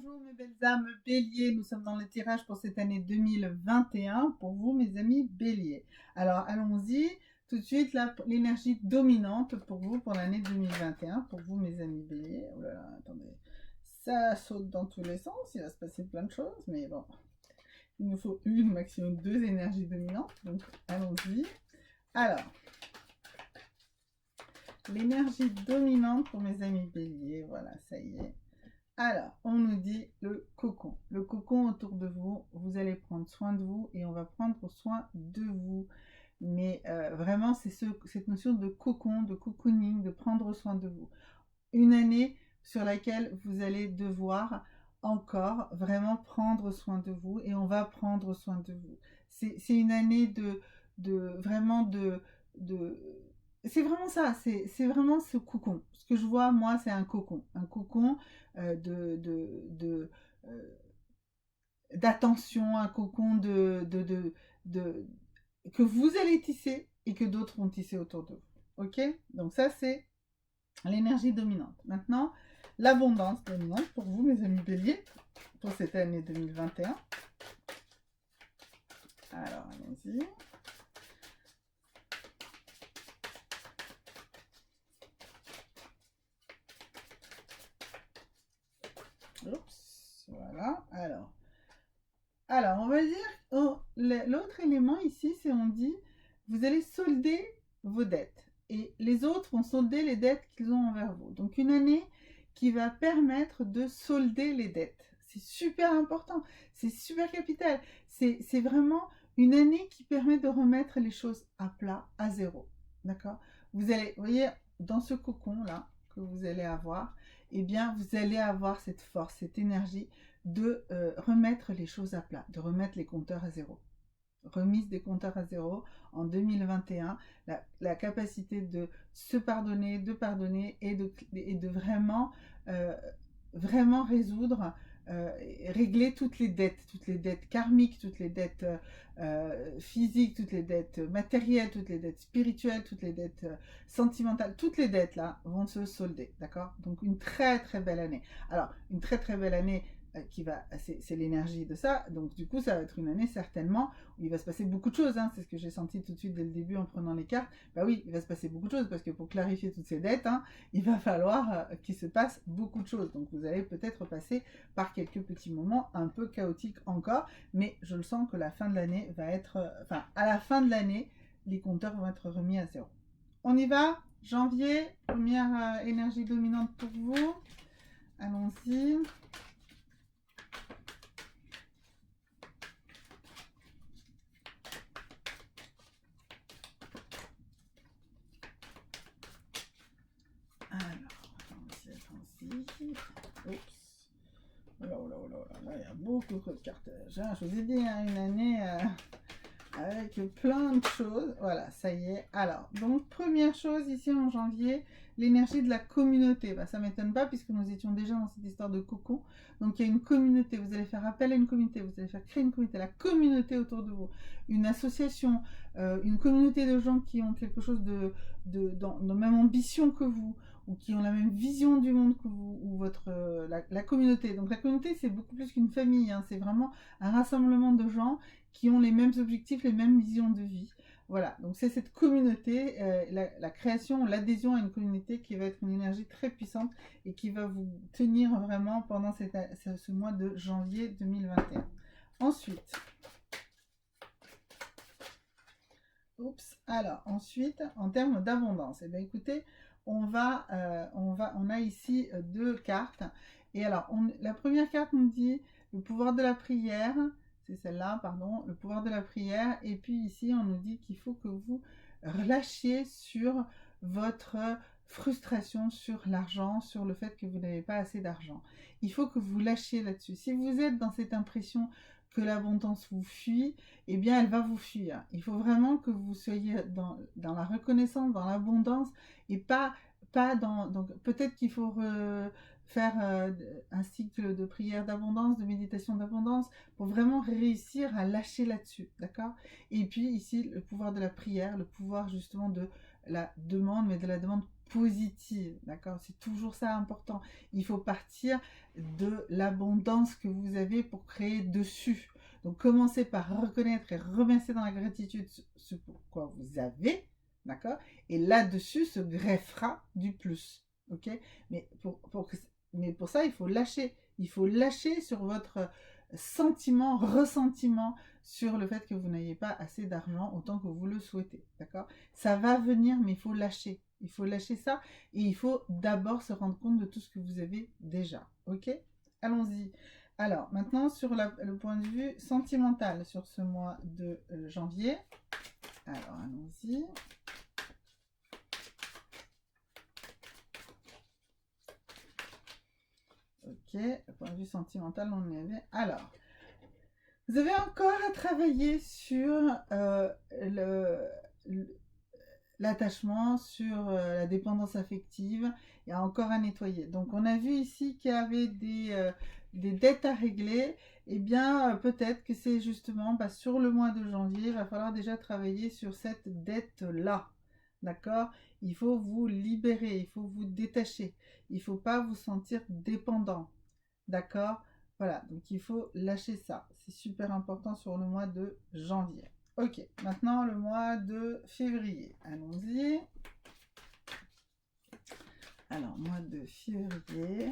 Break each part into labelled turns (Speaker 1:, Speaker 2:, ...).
Speaker 1: Bonjour mes belles âmes béliers, nous sommes dans le tirage pour cette année 2021 pour vous mes amis béliers. Alors allons-y, tout de suite l'énergie dominante pour vous pour l'année 2021, pour vous mes amis béliers. Oh là là, attendez, ça saute dans tous les sens, il va se passer plein de choses, mais bon, il nous faut une, maximum deux énergies dominantes, donc allons-y. Alors, l'énergie dominante pour mes amis béliers, voilà, ça y est. Alors, on nous dit le cocon. Le cocon autour de vous, vous allez prendre soin de vous et on va prendre soin de vous. Mais vraiment, c'est cette notion de cocon, de cocooning, de prendre soin de vous. Une année sur laquelle vous allez devoir encore vraiment prendre soin de vous et on va prendre soin de vous. C'est une année vraiment c'est vraiment ça, c'est vraiment ce cocon. Ce que je vois, moi, c'est un cocon. Un cocon euh, de, de, de, euh, d'attention, un cocon que vous allez tisser et que d'autres vont tisser autour de vous. Ok? Donc ça, c'est l'énergie dominante. Maintenant, l'abondance dominante pour vous, mes amis béliers, pour cette année 2021. Alors, allons-y. Oups, voilà. Alors, on va dire, l'autre élément ici, c'est on dit, vous allez solder vos dettes. Et les autres vont solder les dettes qu'ils ont envers vous. Donc, une année qui va permettre de solder les dettes. C'est super important, c'est super capital. C'est vraiment une année qui permet de remettre les choses à plat, à zéro. D'accord? Vous allez, vous voyez, dans ce cocon-là que vous allez avoir, eh bien, vous allez avoir cette force, cette énergie de remettre les choses à plat, de remettre les compteurs à zéro. Remise des compteurs à zéro en 2021, la capacité de se pardonner, de pardonner et de vraiment, vraiment résoudre, régler toutes les dettes karmiques, toutes les dettes physiques, toutes les dettes matérielles, toutes les dettes spirituelles, toutes les dettes sentimentales, toutes les dettes là vont se solder, d'accord? Donc une très très belle année. Alors une très très belle année c'est l'énergie de ça, donc du coup ça va être une année certainement où il va se passer beaucoup de choses, hein. C'est ce que j'ai senti tout de suite dès le début en prenant les cartes. Bah oui, il va se passer beaucoup de choses parce que pour clarifier toutes ces dettes, hein, il va falloir qu'il se passe beaucoup de choses. Donc vous allez peut-être passer par quelques petits moments un peu chaotiques encore, mais je le sens que la fin de l'année va être, enfin à la fin de l'année, les compteurs vont être remis à zéro. On y va. Janvier, première énergie dominante pour vous. Allons-y. Oups. Oh là, oh là, oh là, oh là, il y a beaucoup de cartes. Je vous ai dit, hein, une année avec plein de choses. Voilà, ça y est. Alors, donc, première chose ici en janvier, l'énergie de la communauté. Bah, ça ne m'étonne pas puisque nous étions déjà dans cette histoire de cocon. Donc, il y a une communauté. Vous allez faire appel à une communauté. Vous allez faire créer une communauté. La communauté autour de vous. Une association. Une communauté de gens qui ont quelque chose dans la même ambition que vous ou qui ont la même vision du monde que vous, ou la communauté. Donc la communauté, c'est beaucoup plus qu'une famille, hein. C'est vraiment un rassemblement de gens qui ont les mêmes objectifs, les mêmes visions de vie. Voilà, donc c'est cette communauté, la création, l'adhésion à une communauté qui va être une énergie très puissante et qui va vous tenir vraiment pendant ce mois de janvier 2021. Ensuite, ensuite, en termes d'abondance, eh bien écoutez, on a ici deux cartes. Et alors, la première carte nous dit le pouvoir de la prière, c'est celle-là, pardon, le pouvoir de la prière. Et puis ici, on nous dit qu'il faut que vous relâchiez sur votre frustration sur l'argent, sur le fait que vous n'avez pas assez d'argent. Il faut que vous lâchiez là-dessus. Si vous êtes dans cette impression que l'abondance vous fuit, eh bien, elle va vous fuir. Il faut vraiment que vous soyez dans la reconnaissance, dans l'abondance, et pas dans... Donc, peut-être qu'il faut faire un cycle de prière d'abondance, de méditation d'abondance, pour vraiment réussir à lâcher là-dessus, d'accord? Et puis, ici, le pouvoir de la prière, le pouvoir justement de la demande, mais de la demande positive, d'accord? C'est toujours ça important. Il faut partir de l'abondance que vous avez pour créer dessus. Donc, commencez par reconnaître et remercier dans la gratitude ce pourquoi vous avez, d'accord? Et là-dessus se greffera du plus, ok? Mais mais pour ça, il faut lâcher. Il faut lâcher sur votre sentiment, ressentiment sur le fait que vous n'ayez pas assez d'argent autant que vous le souhaitez, d'accord? Ça va venir, mais il faut lâcher. Il faut lâcher ça et il faut d'abord se rendre compte de tout ce que vous avez déjà, ok? Allons-y. Alors, maintenant, sur le point de vue sentimental sur ce mois de janvier. Alors, allons-y. Ok, le point de vue sentimental, on y avait. Alors, vous avez encore à travailler sur l'attachement, sur la dépendance affective. Il y a encore à nettoyer. Donc, on a vu ici qu'il y avait des dettes à régler. Eh bien, peut-être que c'est justement sur le mois de janvier, il va falloir déjà travailler sur cette dette-là. D'accord? Il faut vous libérer, il faut vous détacher. Il ne faut pas vous sentir dépendant. D'accord? Voilà, donc il faut lâcher ça. C'est super important sur le mois de janvier. Ok, maintenant le mois de février. Allons-y. Alors, mois de février.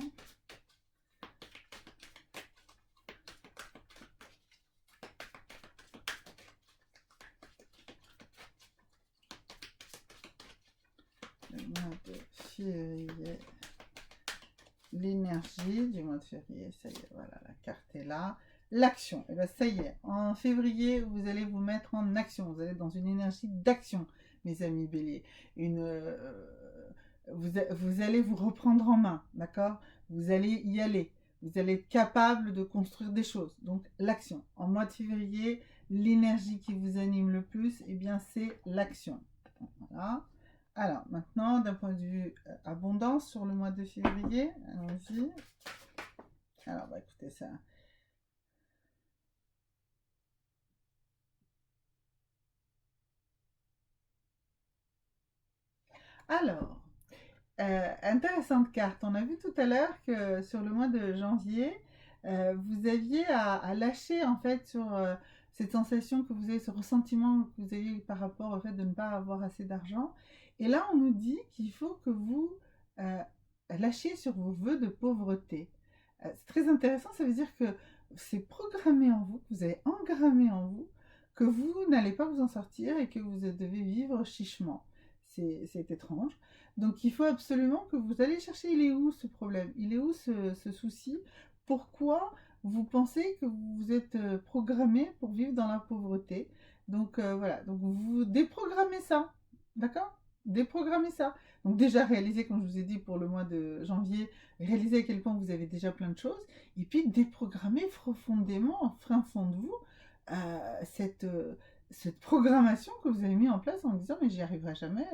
Speaker 1: Le mois de février. L'énergie du mois de février, ça y est, voilà, la carte est là. L'action, et bien ça y est, en février, vous allez vous mettre en action, vous allez dans une énergie d'action, mes amis béliers. Vous allez vous reprendre en main, d'accord? Vous allez y aller, vous allez être capable de construire des choses, donc l'action. En mois de février, l'énergie qui vous anime le plus, et bien c'est l'action. Voilà. Alors, maintenant, d'un point de vue abondance sur le mois de février, allons-y. Alors, écoutez ça. Alors, intéressante carte. On a vu tout à l'heure que sur le mois de janvier, vous aviez à lâcher en fait sur cette sensation que vous avez, ce ressentiment que vous avez par rapport au fait de ne pas avoir assez d'argent. Et là, on nous dit qu'il faut que vous lâchiez sur vos vœux de pauvreté. C'est très intéressant, ça veut dire que c'est programmé en vous, que vous avez engrammé en vous, que vous n'allez pas vous en sortir et que vous devez vivre chichement. C'est étrange. Donc il faut absolument que vous allez chercher, il est où ce problème? Il est où ce souci? Pourquoi vous pensez que vous êtes programmé pour vivre dans la pauvreté? Donc voilà, donc vous déprogrammez ça, d'accord? Déprogrammez ça. Donc déjà réalisez, comme je vous ai dit pour le mois de janvier, réalisez à quel point vous avez déjà plein de choses, et puis déprogrammez profondément, en fin fond de vous, cette programmation que vous avez mis en place en disant mais j'y arriverai jamais,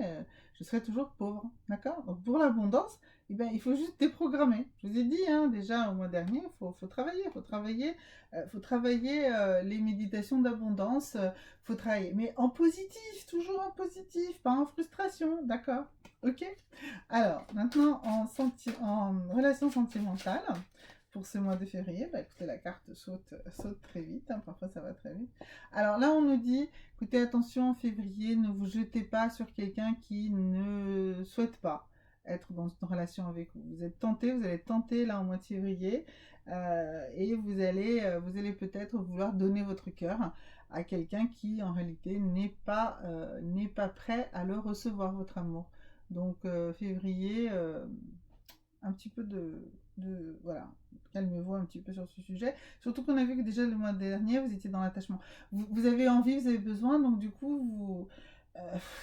Speaker 1: je serai toujours pauvre, d'accord? Donc pour l'abondance, eh ben, il faut juste déprogrammer. Je vous ai dit hein, déjà au mois dernier, faut travailler, faut travailler les méditations d'abondance, faut travailler, mais en positif, toujours en positif, pas en frustration, d'accord? Ok? Alors maintenant en relation sentimentale. Pour ce mois de février, écoutez, la carte saute très vite, hein, parfois ça va très vite. Alors là, on nous dit, écoutez, attention, en février, ne vous jetez pas sur quelqu'un qui ne souhaite pas être dans une relation avec vous. Vous êtes tenté, vous allez tenter là en mois de février, et vous allez peut-être vouloir donner votre cœur à quelqu'un qui en réalité n'est pas prêt à le recevoir, votre amour. Donc février, un petit peu voilà, calmez-vous un petit peu sur ce sujet. Surtout qu'on a vu que déjà le mois dernier, vous étiez dans l'attachement. Vous avez envie, vous avez besoin, donc du coup,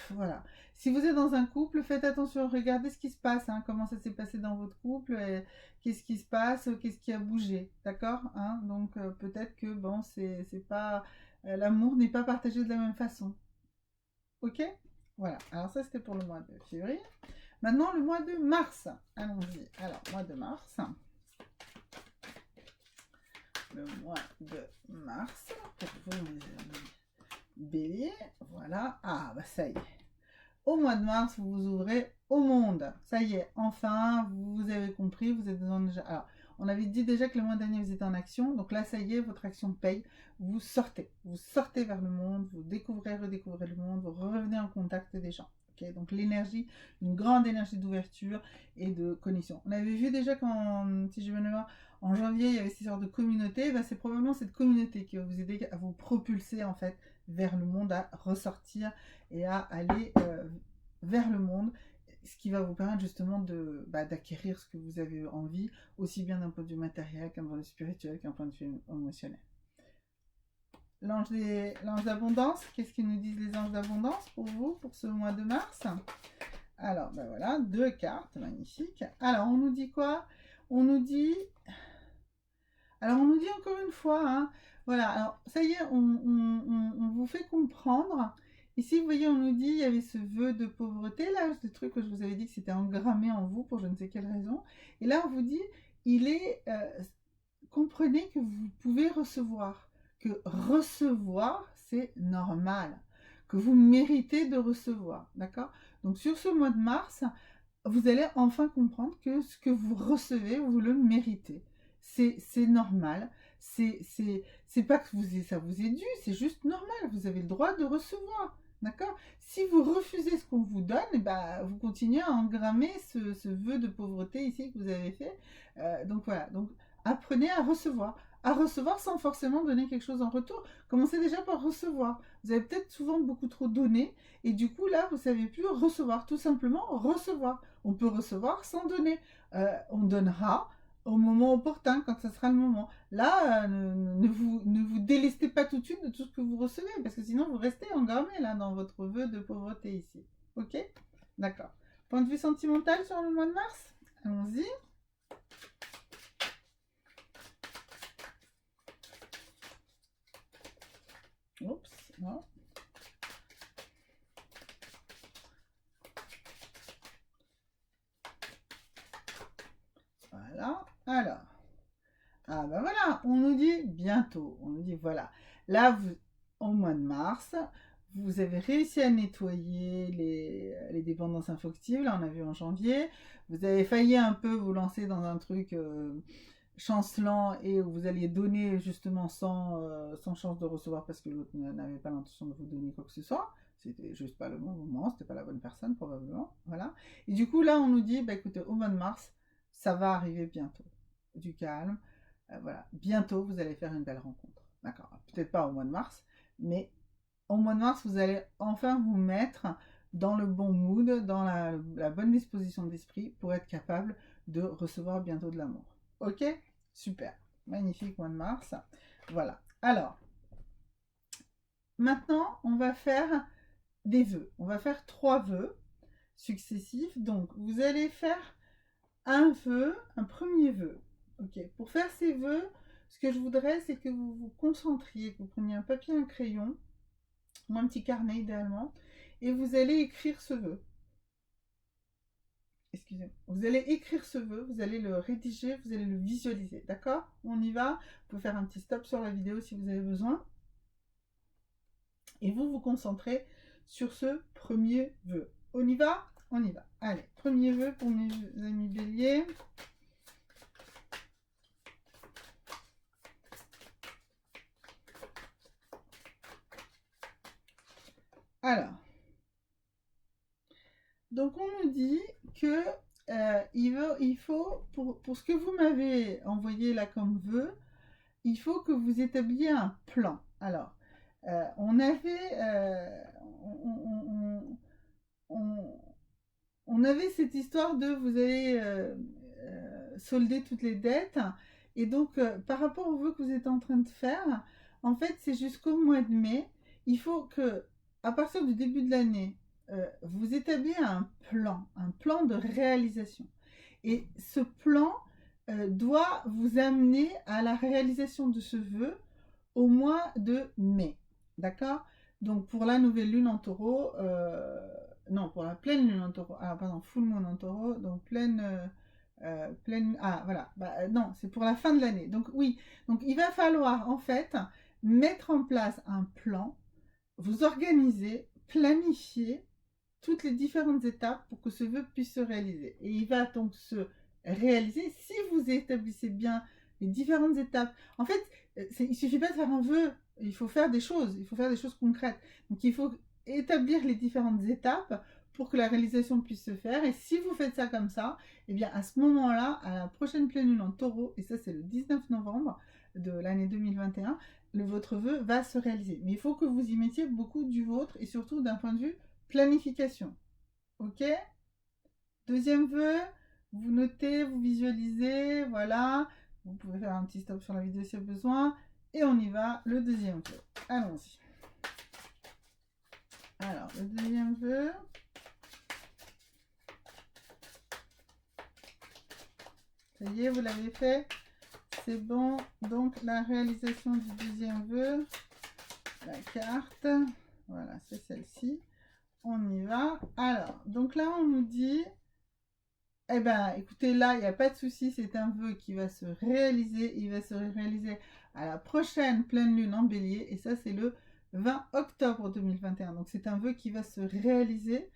Speaker 1: voilà. Si vous êtes dans un couple, faites attention, regardez ce qui se passe, hein, comment ça s'est passé dans votre couple, qu'est-ce qui se passe, qu'est-ce qui a bougé, d'accord hein. Donc peut-être que bon, c'est pas l'amour n'est pas partagé de la même façon. Ok? Voilà. Alors ça, c'était pour le mois de février. Maintenant, le mois de mars. Allons-y. Alors, mois de mars. Le mois de mars. Pour vous, mes amis béliers. Voilà. Ah, bah ça y est. Au mois de mars, vous vous ouvrez au monde. Ça y est, enfin, vous avez compris, vous êtes dans... Alors, on avait dit déjà que le mois dernier, vous étiez en action. Donc là, ça y est, votre action paye. Vous sortez vers le monde, vous découvrez, redécouvrez le monde, vous revenez en contact des gens. Okay, donc l'énergie, une grande énergie d'ouverture et de connexion. On avait vu déjà quand, si je me mémoire, en janvier, il y avait ces sortes de communautés. Ben, c'est probablement cette communauté qui va vous aider à vous propulser en fait vers le monde, à ressortir et à aller vers le monde, ce qui va vous permettre justement d'acquérir ce que vous avez envie, aussi bien d'un point de vue matériel qu'un point de vue spirituel, qu'un point de vue émotionnel. L'ange d'abondance, qu'est-ce qu'ils nous disent les anges d'abondance pour vous, pour ce mois de mars? Alors, ben voilà, 2 cartes, magnifique. Alors, on nous dit quoi? On nous dit... Alors, on nous dit encore une fois, hein, voilà, alors, ça y est, on vous fait comprendre. Ici, vous voyez, on nous dit, il y avait ce vœu de pauvreté, là, ce truc que je vous avais dit que c'était engrammé en vous pour je ne sais quelle raison. Et là, on vous dit, comprenez que vous pouvez recevoir, que recevoir, c'est normal, que vous méritez de recevoir, d'accord? Donc, sur ce mois de mars, vous allez enfin comprendre que ce que vous recevez, vous le méritez. C'est normal. C'est pas que ça vous est dû, c'est juste normal. Vous avez le droit de recevoir. D'accord? Si vous refusez ce qu'on vous donne, eh ben, vous continuez à engrammer ce vœu de pauvreté ici que vous avez fait. Donc voilà. Donc apprenez à recevoir. À recevoir sans forcément donner quelque chose en retour. Commencez déjà par recevoir. Vous avez peut-être souvent beaucoup trop donné et du coup là, vous ne savez plus recevoir. Tout simplement recevoir. On peut recevoir sans donner. On donnera au moment opportun, quand ce sera le moment. Là, ne vous délestez pas tout de suite de tout ce que vous recevez, parce que sinon vous restez engrammé là dans votre vœu de pauvreté ici. Ok? D'accord. Point de vue sentimental sur le mois de mars? Allons-y. Oups, non. Voilà. Alors. Ah ben voilà, on nous dit bientôt. On nous dit voilà. Là, au mois de mars, vous avez réussi à nettoyer les dépendances infoctives. Là, on a vu en janvier. Vous avez failli un peu vous lancer dans un truc chancelant et où vous alliez donner justement sans chance de recevoir parce que l'autre n'avait pas l'intention de vous donner quoi que ce soit. C'était juste pas le bon moment, c'était pas la bonne personne probablement. Voilà. Et du coup, là, on nous dit, bah écoutez, au mois de mars, ça va arriver bientôt. Du calme. Voilà. Bientôt, vous allez faire une belle rencontre. D'accord. Peut-être pas au mois de mars, mais au mois de mars, vous allez enfin vous mettre dans le bon mood, dans la bonne disposition d'esprit pour être capable de recevoir bientôt de l'amour. Ok? Super. Magnifique mois de mars. Voilà. Alors, maintenant, on va faire des vœux. On va faire 3 vœux successifs. Donc, vous allez faire un vœu, un premier vœu. Ok. Pour faire ces vœux, ce que je voudrais, c'est que vous vous concentriez, que vous preniez un papier et un crayon, ou un petit carnet idéalement, et vous allez écrire ce vœu. Excusez-moi. Vous allez écrire ce vœu, vous allez le rédiger, vous allez le visualiser. D'accord? On y va. Vous pouvez faire un petit stop sur la vidéo si vous avez besoin. Et vous vous concentrez sur ce premier vœu. On y va? On y va. Allez, premier vœu pour mes amis béliers. Alors, donc on nous dit que il faut, pour ce que vous m'avez envoyé là comme vœu, il faut que vous établiez un plan. Alors, on avait cette histoire de vous allez solder toutes les dettes. Et donc, par rapport au vœu que vous êtes en train de faire, en fait, c'est jusqu'au mois de mai. Il faut que, à partir du début de l'année, vous établiez un plan de réalisation. Et ce plan doit vous amener à la réalisation de ce vœu au mois de mai. D'accord? Donc pour la nouvelle lune en taureau, non, pour la pleine lune en taureau, ah pardon, full moon en taureau, donc pleine, ah voilà, non, c'est pour la fin de l'année. Donc oui, donc il va falloir en fait mettre en place un plan, vous organiser, planifier toutes les différentes étapes pour que ce vœu puisse se réaliser. Et il va donc se réaliser si vous établissez bien les différentes étapes. En fait, il ne suffit pas de faire un vœu, il faut faire des choses, il faut faire des choses concrètes. Donc il faut établir les différentes étapes pour que la réalisation puisse se faire. Et si vous faites ça comme ça, eh bien à ce moment-là, à la prochaine pleine lune en taureau, et ça c'est le 19 novembre de l'année 2021, votre vœu va se réaliser. Mais il faut que vous y mettiez beaucoup du vôtre et surtout d'un point de vue planification. Ok? Deuxième vœu, vous notez, vous visualisez, voilà. Vous pouvez faire un petit stop sur la vidéo si besoin. Et on y va, le deuxième vœu. Allons-y. Alors, le deuxième vœu. Ça y est, vous l'avez fait. C'est bon. Donc, la réalisation du deuxième vœu. La carte. Voilà, c'est celle-ci. On y va. Alors, donc là, on nous dit... Eh bien, écoutez, là, il n'y a pas de souci. C'est un vœu qui va se réaliser. Il va se réaliser à la prochaine pleine lune en bélier. Et ça, c'est le 20 octobre 2021. Donc, c'est un vœu qui va se réaliser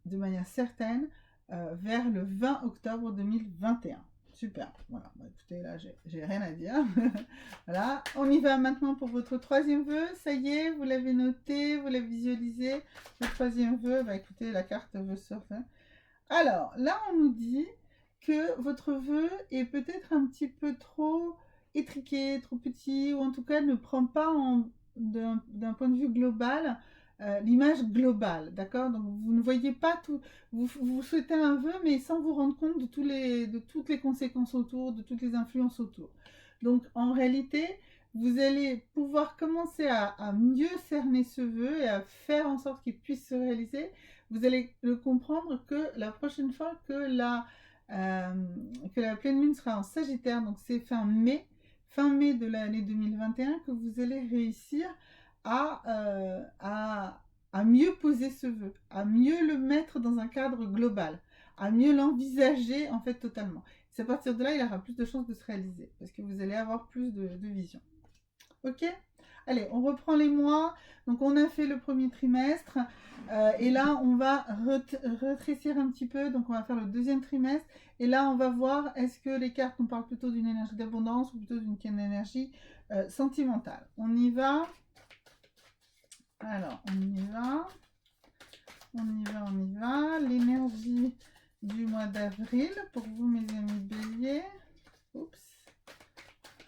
Speaker 1: de manière certaine vers le 20 octobre 2021. Super. Voilà. Bon, écoutez, là, j'ai rien à dire. Voilà. On y va maintenant pour votre troisième vœu. Ça y est, vous l'avez noté, vous l'avez visualisé. Le troisième vœu, bah, écoutez, la carte veut surfer. Alors, là, on nous dit que votre vœu est peut-être un petit peu trop étriqué, trop petit, ou en tout cas ne prend pas d'un point de vue global l'image globale, d'accord? Donc, vous ne voyez pas tout, vous souhaitez un vœu, mais sans vous rendre compte de toutes les conséquences autour, de toutes les influences autour. Donc, en réalité, vous allez pouvoir commencer à mieux cerner ce vœu et à faire en sorte qu'il puisse se réaliser. Vous allez le comprendre que la prochaine fois que la pleine lune sera en Sagittaire, donc c'est fin mai de l'année 2021, que vous allez réussir à mieux poser ce vœu, à mieux le mettre dans un cadre global, à mieux l'envisager en fait totalement. C'est à partir de là, il aura plus de chances de se réaliser, parce que vous allez avoir plus de vision. Ok? Allez, on reprend les mois. Donc, on a fait le premier trimestre. Et là, on va rétrécir un petit peu. Donc, on va faire le deuxième trimestre. Et là, on va voir, est-ce que les cartes nous parlent plutôt d'une énergie d'abondance ou plutôt d'une énergie sentimentale. On y va. Alors, on y va. On y va, on y va. L'énergie du mois d'avril pour vous, mes amis béliers. Oups.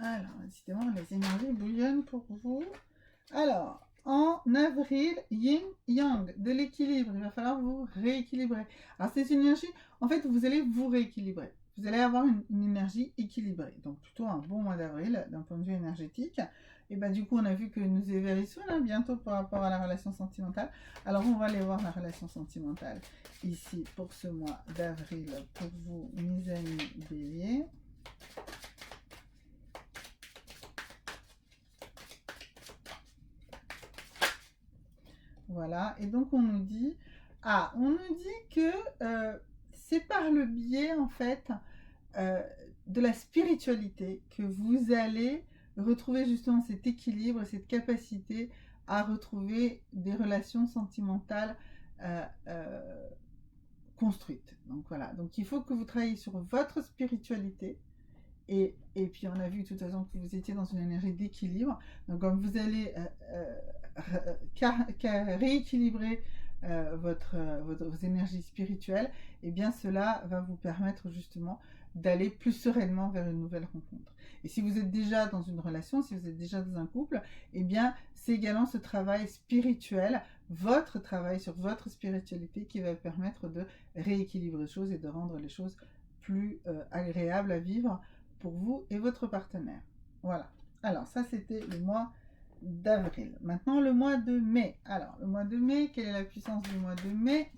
Speaker 1: Alors, décidément, les énergies bouillonnent pour vous. Alors, en avril, yin, yang, de l'équilibre. Il va falloir vous rééquilibrer. Alors, c'est une énergie, en fait, vous allez vous rééquilibrer. Vous allez avoir une énergie équilibrée. Donc, plutôt un bon mois d'avril d'un point de vue énergétique. Et bien, du coup, on a vu que nous est Verseau, là, bientôt par rapport à la relation sentimentale. Alors, on va aller voir la relation sentimentale ici pour ce mois d'avril pour vous, mes amis béliers. Voilà, et donc on nous dit, que c'est par le biais en fait de la spiritualité que vous allez retrouver justement cet équilibre, cette capacité à retrouver des relations sentimentales construites. Donc voilà, donc il faut que vous travailliez sur votre spiritualité. Et puis on a vu de toute façon que vous étiez dans une énergie d'équilibre. Donc comme vous allez rééquilibrer vos énergies spirituelles, et bien cela va vous permettre justement d'aller plus sereinement vers une nouvelle rencontre. Et si vous êtes déjà dans une relation, si vous êtes déjà dans un couple, et bien c'est également ce travail spirituel, votre travail sur votre spiritualité qui va permettre de rééquilibrer les choses et de rendre les choses plus agréables à vivre pour vous et votre partenaire. Voilà. Alors, ça, c'était le mois d'avril. Maintenant, le mois de mai. Alors, le mois de mai, quelle est la puissance du mois de mai?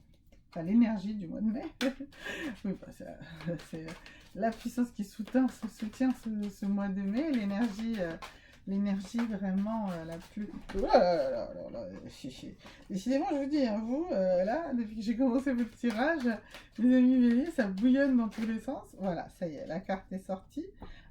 Speaker 1: Enfin, l'énergie du mois de mai. Oui, bah, c'est la puissance qui soutient ce mois de mai. L'énergie vraiment la plus... Oh là là là là, décidément, je vous dis, hein, vous, là, depuis que j'ai commencé votre tirage, mes amis béliers, ça bouillonne dans tous les sens. Voilà, ça y est, la carte est sortie.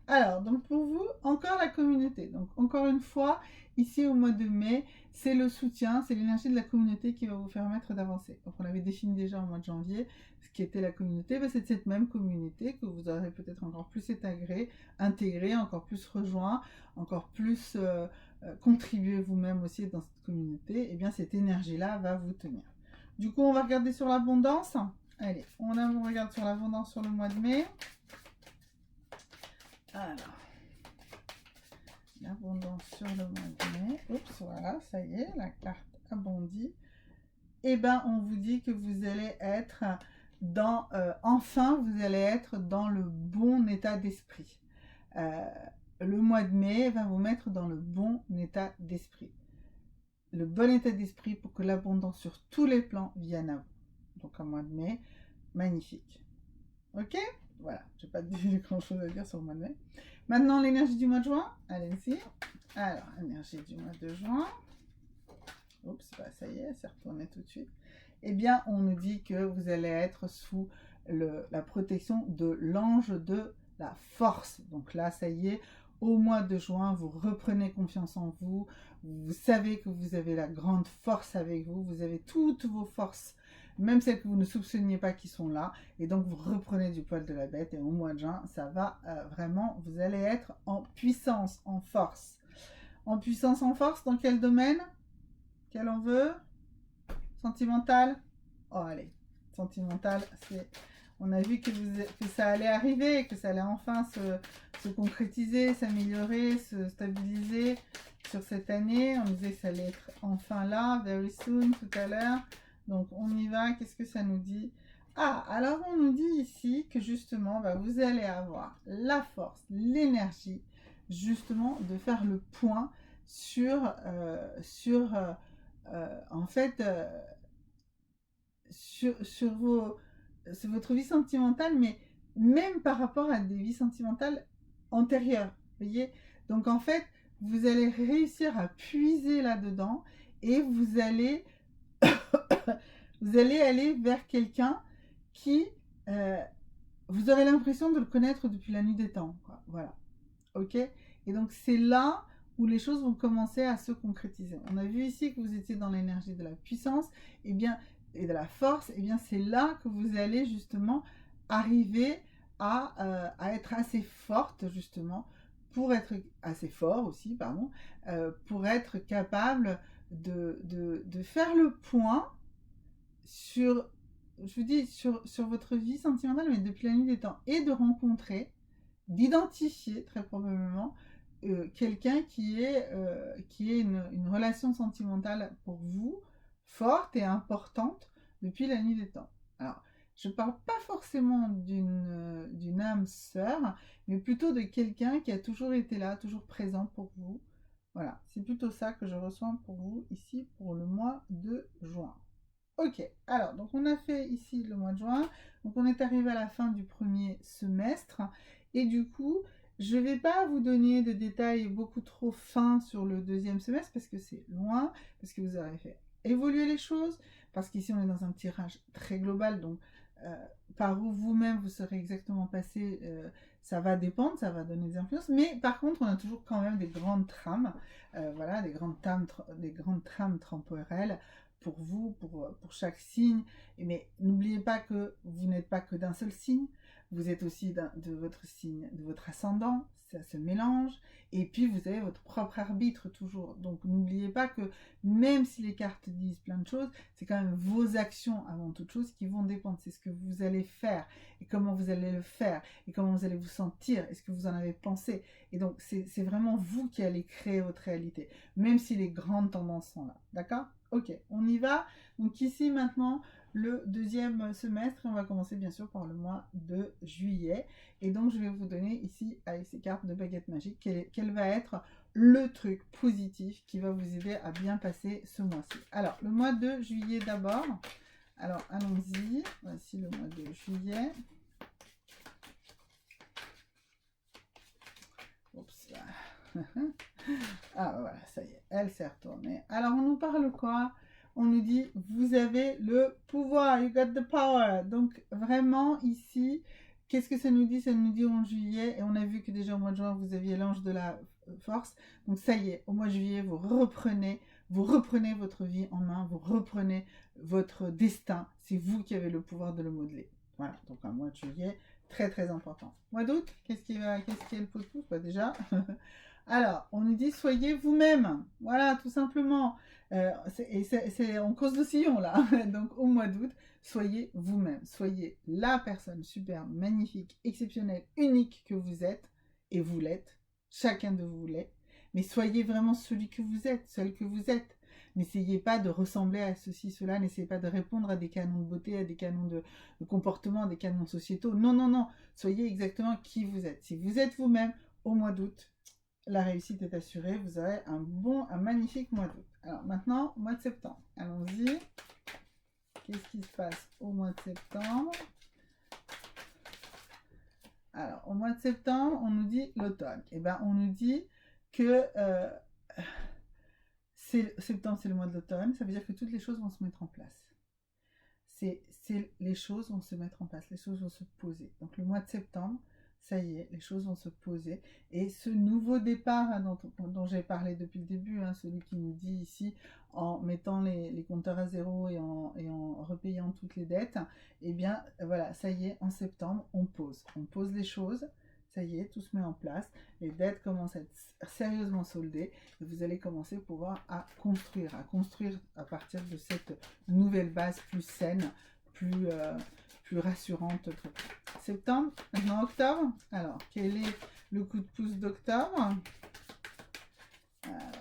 Speaker 1: Alors, donc pour vous, encore la communauté. Donc, encore une fois, ici au mois de mai, c'est le soutien, c'est l'énergie de la communauté qui va vous permettre d'avancer. Donc on avait défini déjà au mois de janvier ce qui était la communauté, ben, c'est cette même communauté que vous aurez peut-être encore plus intégré, encore plus rejoint, encore plus contribué vous-même aussi dans cette communauté, et bien cette énergie-là va vous tenir. Du coup, on va regarder sur l'abondance. Allez, on regarde sur l'abondance sur le mois de mai. Alors, l'abondance sur le mois de mai. Oups, voilà, ça y est, la carte abondit. Et ben, on vous dit que vous allez être dans, enfin, vous allez être dans le bon état d'esprit. Le mois de mai va vous mettre dans le bon état d'esprit. Le bon état d'esprit pour que l'abondance sur tous les plans vienne à vous. Donc, un mois de mai, magnifique. Ok? Voilà, je n'ai pas grand chose à dire sur le mois de mai. Maintenant, l'énergie du mois de juin. Allez-y. Alors, énergie du mois de juin. Oups, bah, ça y est, c'est retourné tout de suite. Eh bien, on nous dit que vous allez être sous la protection de l'ange de la force. Donc là, ça y est, au mois de juin, vous reprenez confiance en vous. Vous savez que vous avez la grande force avec vous. Vous avez toutes vos forces, même celles que vous ne soupçonniez pas qui sont là. Et donc, vous reprenez du poil de la bête. Et au mois de juin, ça va vraiment, vous allez être en puissance, en force. En puissance, en force, dans quel domaine? Quel on veut? Sentimental? Oh, allez. Sentimental, c'est... On a vu que ça allait arriver, que ça allait enfin se concrétiser, s'améliorer, se stabiliser sur cette année. On disait que ça allait être enfin là, very soon, tout à l'heure. Donc, on y va. Qu'est-ce que ça nous dit? Ah, alors on nous dit ici que justement, bah, vous allez avoir la force, l'énergie, justement, de faire le point sur en fait, sur votre vie sentimentale, mais même par rapport à des vies sentimentales antérieures. Vous voyez? Donc en fait, vous allez réussir à puiser là-dedans et vous allez, vous allez aller vers quelqu'un qui, vous aurez l'impression de le connaître depuis la nuit des temps, quoi. Voilà. Ok? Et donc c'est là où les choses vont commencer à se concrétiser. On a vu ici que vous étiez dans l'énergie de la puissance et de la force, et bien c'est là que vous allez justement arriver à être assez forte justement, pour être assez fort aussi, pardon, pour être capable de faire le point sur, je vous dis, sur votre vie sentimentale, mais depuis la nuit des temps, et de rencontrer, d'identifier très probablement quelqu'un qui est une relation sentimentale pour vous forte et importante depuis la nuit des temps. Alors, je ne parle pas forcément d'une âme sœur, mais plutôt de quelqu'un qui a toujours été là, toujours présent pour vous. Voilà, c'est plutôt ça que je ressens pour vous ici pour le mois de juin. Ok, alors, donc on a fait ici le mois de juin, donc on est arrivé à la fin du premier semestre, et du coup, je ne vais pas vous donner de détails beaucoup trop fins sur le deuxième semestre, parce que c'est loin, parce que vous aurez fait évoluer les choses, parce qu'ici on est dans un tirage très global, donc par où vous-même vous serez exactement passé, ça va dépendre, ça va donner des influences, mais par contre on a toujours quand même des grandes trames, voilà, des grandes trames temporelles, pour vous, pour chaque signe. Mais n'oubliez pas que vous n'êtes pas que d'un seul signe, vous êtes aussi de votre signe, de votre ascendant, ça se mélange, et puis vous avez votre propre arbitre toujours. Donc n'oubliez pas que même si les cartes disent plein de choses, c'est quand même vos actions avant toute chose qui vont dépendre. C'est ce que vous allez faire, et comment vous allez le faire, et comment vous allez vous sentir, et ce que vous en avez pensé. Et donc c'est vraiment vous qui allez créer votre réalité, même si les grandes tendances sont là. D'accord? Ok, on y va. Donc ici maintenant, le deuxième semestre, on va commencer bien sûr par le mois de juillet. Et donc je vais vous donner ici, avec ces cartes de baguette magique, quel va être le truc positif qui va vous aider à bien passer ce mois-ci. Alors, le mois de juillet d'abord. Alors, allons-y. Voici le mois de juillet. Oups. Ah voilà, ça y est, elle s'est retournée. Alors on nous parle quoi? On nous dit, vous avez le pouvoir, you got the power. Donc vraiment ici, Qu'est-ce que ça nous dit? Ça nous dit en juillet, et on a vu que déjà au mois de juin, vous aviez l'ange de la force. Donc ça y est, au mois de juillet, vous reprenez votre vie en main, vous reprenez votre destin. C'est vous qui avez le pouvoir de le modeler. Voilà, donc un mois de juillet, très très important. Mois d'août, qu'est-ce qui est le pouce-pouce? Bah, déjà, alors, on nous dit soyez vous-même. Voilà, tout simplement. C'est en cause de sillon là. Donc au mois d'août, soyez vous-même. Soyez la personne superbe, magnifique, exceptionnelle, unique que vous êtes. Et vous l'êtes. Chacun de vous l'est. Mais soyez vraiment celui que vous êtes, celle que vous êtes. N'essayez pas de ressembler à ceci, cela. N'essayez pas de répondre à des canons de beauté, à des canons de comportement, à des canons sociétaux. Non, non, non. Soyez exactement qui vous êtes. Si vous êtes vous-même, au mois d'août, la réussite est assurée, vous aurez un magnifique mois d'août. Alors maintenant, mois de septembre. Allons-y. Qu'est-ce qui se passe au mois de septembre? Alors, au mois de septembre, on nous dit l'automne. Eh bien, on nous dit que septembre, c'est le mois de l'automne. Ça veut dire que toutes les choses vont se mettre en place. Les choses vont se mettre en place, les choses vont se poser. Donc, le mois de septembre, ça y est, les choses vont se poser. Et ce nouveau départ dont j'ai parlé depuis le début, celui qui nous dit ici, en mettant les compteurs à zéro et en repayant toutes les dettes, eh bien, voilà, ça y est, en septembre, on pose. On pose les choses, ça y est, tout se met en place. Les dettes commencent à être sérieusement soldées et vous allez commencer à pouvoir construire à partir de cette nouvelle base plus saine, plus rassurante. Septembre, maintenant octobre. Alors, quel est le coup de pouce d'octobre? Alors,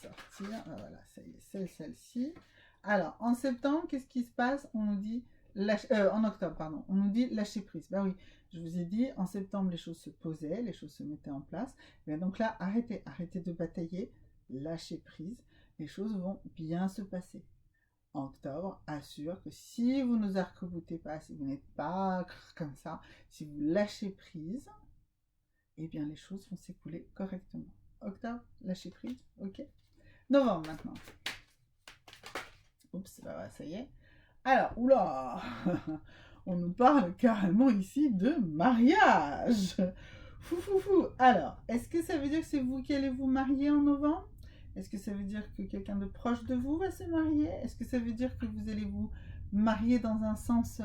Speaker 1: sortir. Voilà, ça y est, c'est celle-ci. Alors, en septembre, qu'est-ce qui se passe? On nous dit, en octobre, pardon, on nous dit lâcher prise. Bah oui, je vous ai dit, en septembre, les choses se posaient, les choses se mettaient en place. Mais donc là, arrêtez de batailler, lâchez prise. Les choses vont bien se passer. En octobre, assure que si vous ne nous arc-boutez pas, si vous n'êtes pas comme ça, si vous lâchez prise, eh bien les choses vont s'écouler correctement. Octobre, lâchez prise, ok. Novembre maintenant. Oups, bah, ça y est. Alors, oula, on nous parle carrément ici de mariage. Fou. Alors, est-ce que ça veut dire que c'est vous qui allez vous marier en novembre? Est-ce que ça veut dire que quelqu'un de proche de vous va se marier? Est-ce que ça veut dire que vous allez vous marier dans un sens,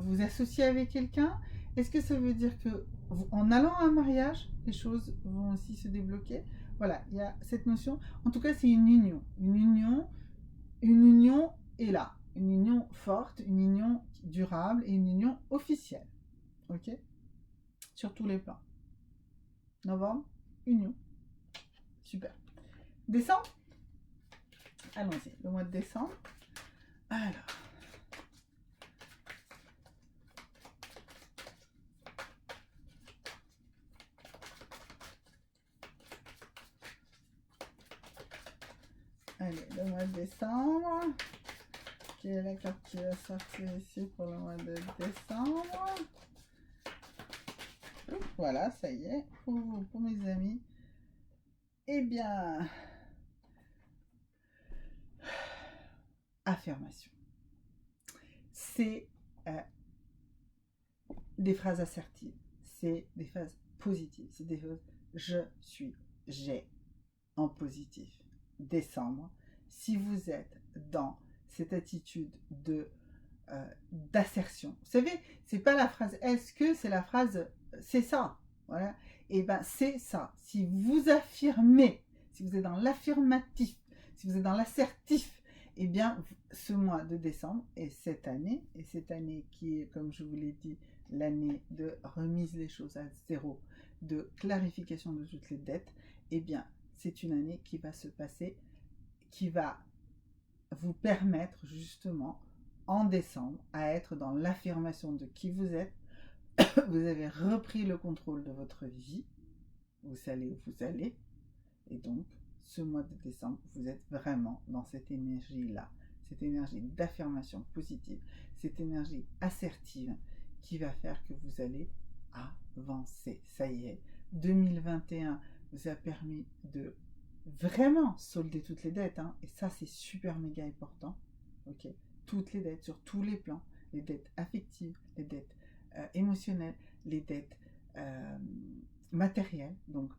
Speaker 1: vous associer avec quelqu'un? Est-ce que ça veut dire que en allant à un mariage, les choses vont aussi se débloquer? Voilà, il y a cette notion. En tout cas, c'est une union. Une union est là. Une union forte, une union durable et une union officielle. Ok? Sur tous les plans. Novembre, union. Super. Décembre? Allons-y, le mois de décembre. Alors. Allez, le mois de décembre. Quelle est la carte qui va sortir ici pour le mois de décembre? Voilà, ça y est, pour mes amis. Eh bien, affirmation. C'est des phrases assertives, c'est des phrases positives, c'est des phrases je suis, j'ai en positif. Décembre, si vous êtes dans cette attitude d'assertion, vous savez, c'est pas la phrase est-ce que, c'est la phrase c'est ça, voilà, et ben c'est ça. Si vous affirmez, si vous êtes dans l'affirmatif, si vous êtes dans l'assertif, eh bien ce mois de décembre et cette année qui est, comme je vous l'ai dit, l'année de remise des choses à zéro, de clarification de toutes les dettes, eh bien c'est une année qui va se passer, qui va vous permettre justement en décembre à être dans l'affirmation de qui vous êtes. Vous avez repris le contrôle de votre vie, vous savez où vous allez, et donc ce mois de décembre, vous êtes vraiment dans cette énergie-là, cette énergie d'affirmation positive, cette énergie assertive qui va faire que vous allez avancer. Ça y est, 2021 vous a permis de vraiment solder toutes les dettes, et ça c'est super méga important, ok, toutes les dettes sur tous les plans, les dettes affectives, les dettes émotionnelles, les dettes matérielles. Donc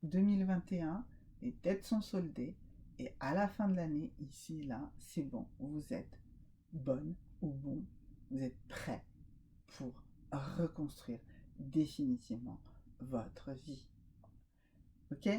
Speaker 1: 2021, les dettes sont soldées et à la fin de l'année, ici, là, c'est bon, vous êtes bonne ou bon, vous êtes prêt pour reconstruire définitivement votre vie. Ok?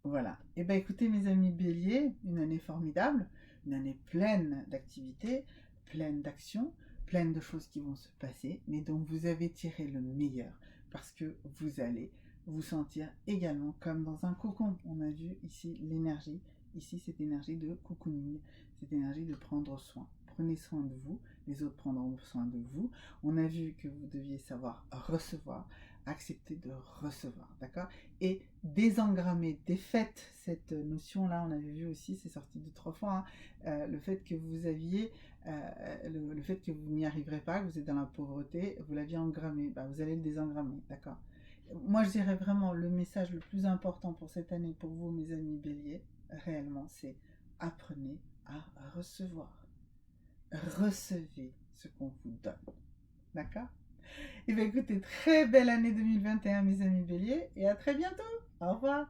Speaker 1: Voilà. Et bien écoutez mes amis Bélier, une année formidable, une année pleine d'activités, pleine d'actions, pleine de choses qui vont se passer, mais dont vous avez tiré le meilleur, parce que vous allez vous sentir également comme dans un cocon. On a vu ici l'énergie, ici cette énergie de cocooning, cette énergie de prendre soin. Prenez soin de vous, les autres prendront soin de vous. On a vu que vous deviez savoir recevoir, accepter de recevoir, d'accord? Et désengrammer, défaite cette notion-là, on avait vu aussi, c'est sorti 2-3 fois, hein, le fait que vous aviez, le fait que vous n'y arriverez pas, que vous êtes dans la pauvreté, vous l'aviez engrammé, bah, vous allez le désengrammer, d'accord? Moi, je dirais vraiment le message le plus important pour cette année, pour vous, mes amis Bélier, réellement, c'est apprenez à recevoir. Recevez ce qu'on vous donne. D'accord? Et bien écoutez, très belle année 2021, mes amis Bélier, et à très bientôt. Au revoir.